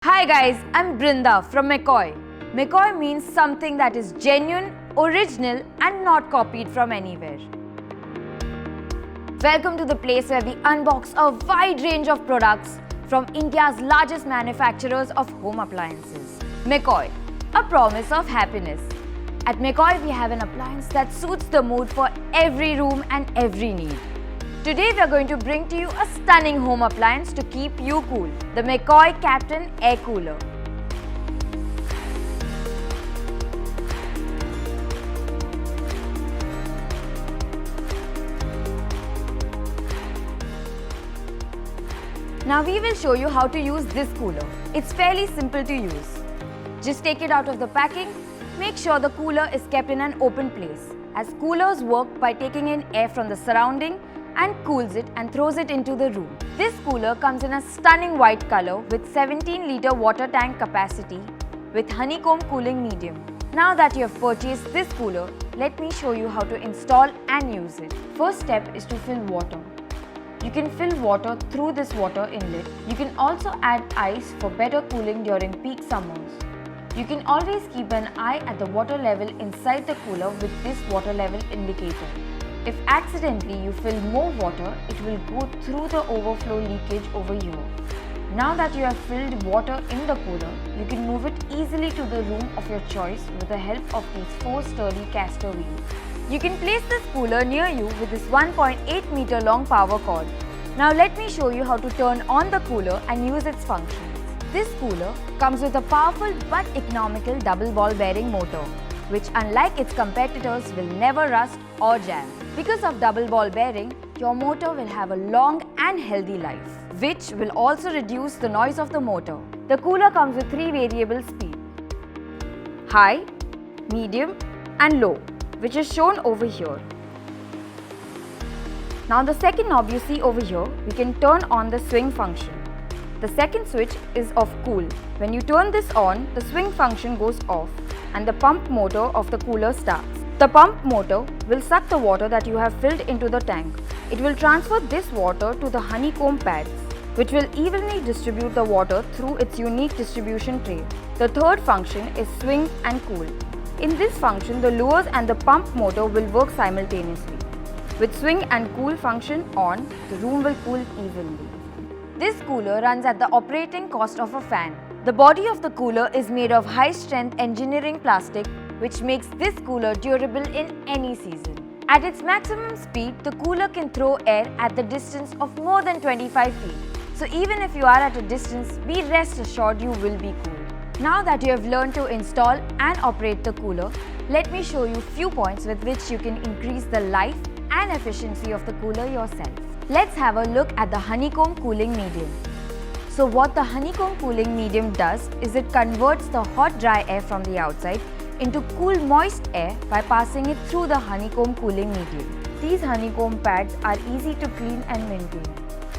Hi guys, I'm Brinda from McCoy. McCoy means something that is genuine, original and not copied from anywhere. Welcome to the place where we unbox a wide range of products from India's largest manufacturers of home appliances. McCoy, a promise of happiness. At McCoy, we have an appliance that suits the mood for every room and every need. Today we are going to bring to you a stunning home appliance to keep you cool, the McCoy Captain Air Cooler. Now we will show you how to use this cooler. It's fairly simple to use. Just take it out of the packing. Make sure the cooler is kept in an open place, as coolers work by taking in air from the surrounding and cools it and throws it into the room. This cooler comes in a stunning white color with 17-liter water tank capacity with honeycomb cooling medium. Now that you have purchased this cooler, let me show you how to install and use it. First step is to fill water. You can fill water through this water inlet. You can also add ice for better cooling during peak summers. You can always keep an eye at the water level inside the cooler with this water level indicator. If accidentally you fill more water, it will go through the overflow leakage over here. Now that you have filled water in the cooler, you can move it easily to the room of your choice with the help of these 4 sturdy caster wheels. You can place this cooler near you with this 1.8 meter long power cord. Now let me show you how to turn on the cooler and use its functions. This cooler comes with a powerful but economical double ball bearing motor, which unlike its competitors will never rust or jam. Because of double ball bearing, your motor will have a long and healthy life, which will also reduce the noise of the motor. The cooler comes with 3 variable speeds: high, medium and low, which is shown over here. Now the second knob you see over here, we can turn on the swing function. The second switch is of cool. When you turn this on, the swing function goes off and the pump motor of the cooler starts. The pump motor will suck the water that you have filled into the tank. It will transfer this water to the honeycomb pads, which will evenly distribute the water through its unique distribution tray. The third function is swing and cool. In this function, the lures and the pump motor will work simultaneously. With swing and cool function on, the room will cool evenly. This cooler runs at the operating cost of a fan. The body of the cooler is made of high-strength engineering plastic, which makes this cooler durable in any season. At its maximum speed, the cooler can throw air at the distance of more than 25 feet. So even if you are at a distance, be rest assured you will be cool. Now that you have learned to install and operate the cooler, let me show you few points with which you can increase the life and efficiency of the cooler yourself. Let's have a look at the honeycomb cooling medium. So what the honeycomb cooling medium does is it converts the hot dry air from the outside into cool moist air by passing it through the honeycomb cooling medium. These honeycomb pads are easy to clean and maintain.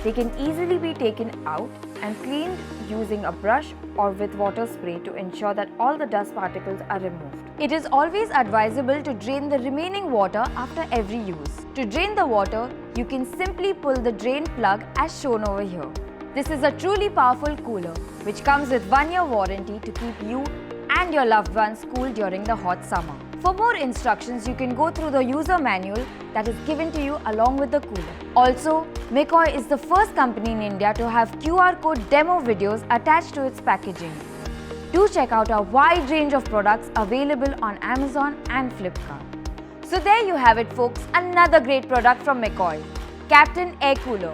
They can easily be taken out and cleaned using a brush or with water spray to ensure that all the dust particles are removed. It is always advisable to drain the remaining water after every use. To drain the water, you can simply pull the drain plug as shown over here. This is a truly powerful cooler which comes with 1-year warranty to keep you and your loved ones cool during the hot summer. For more instructions, you can go through the user manual that is given to you along with the cooler. Also, McCoy is the first company in India to have QR code demo videos attached to its packaging. Do check out our wide range of products available on Amazon and Flipkart. So there you have it folks, another great product from McCoy, Captain Air Cooler,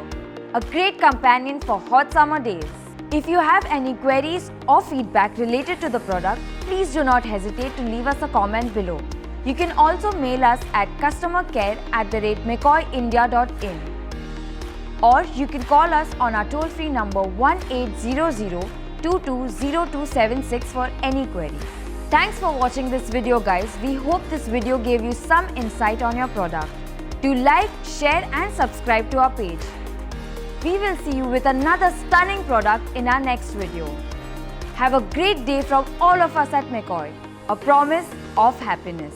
a great companion for hot summer days. If you have any queries or feedback related to the product, please do not hesitate to leave us a comment below. You can also mail us at customercare@mccoyindia.in, or you can call us on our toll-free number 1800-220276 for any queries. Thanks for watching this video guys. We hope this video gave you some insight on your product. Do like, share and subscribe to our page. We will see you with another stunning product in our next video. Have a great day from all of us at McCoy, a promise of happiness.